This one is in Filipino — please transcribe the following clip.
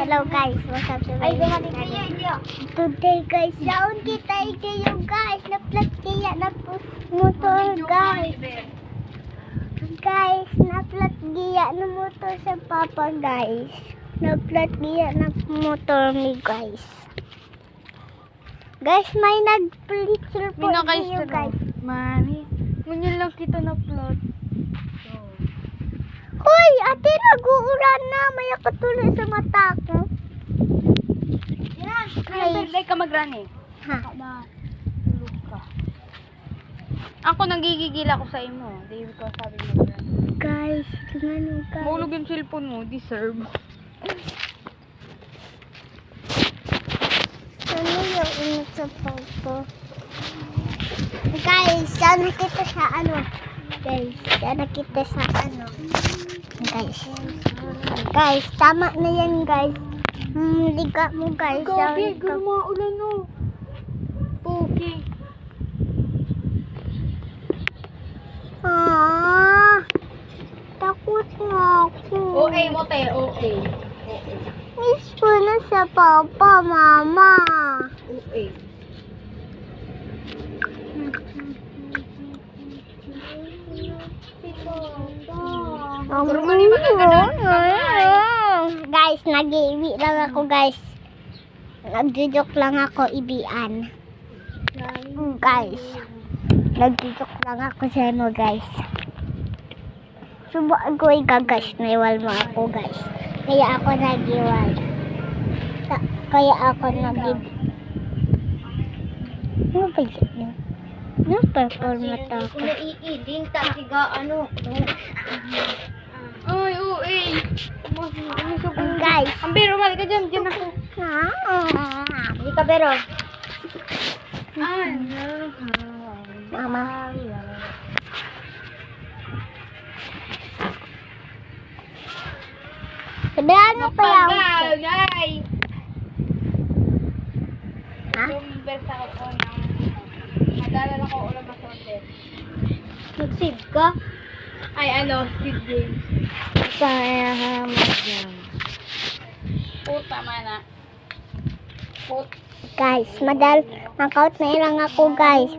Hello guys, what's up sa Ay, dumating kayo, inyo. Today guys, saon kita kayo guys. Naplat kaya na motor guys. Guys, naplat kaya na motor sa papa guys. Naplat kaya na motor ni guys. Guys, may nag-picture po kayo guys. Mani, ngunyan lang kita na plot. Hoy, ate, nag-uulan na. May akatuloy sa mata ko. Yan, Guys. birthday ka magrani. Ha? Na, tulog ka. Ako nagigigil ako sa imo. Di ko sabi mo magrani. Guys, tingnan mo guys. Mahulog yung cellphone mo, deserve. Ano yung init sa papa? Guys, sana kita sa ano? Guys, sana kita sa ano? Guys, tama na yan guys. Liga mo guys. Gabi, mga ulan no. Okay. Takot na ako. Okay mo te, okay. Miss ko na sa papa, mama. Okay. Guys, nag-iwi lang ako guys. Nagjo-joke lang ako ibian. Guys, nagjo-joke lang ako sa ano guys. Subukan ko igagas na iwal mo ako guys. Kaya ako nag-iwal. Kaya ako nag-iwal. Ano ba yun? Nag-perform na to ako. Kung naiiling, takiga, ano. Ay, uy. Guys. Ang biro, mali ka dyan. Dyan ako. Hindi ka biro. Mama. Sabi ano kaya ako? Ay! Ha? Converse ako ko ng nag-aalala ko ulang masonte. Nag-save ka? Ay, ano, Squid Game. Puta mana. Guys, knockout na ilang ako guys.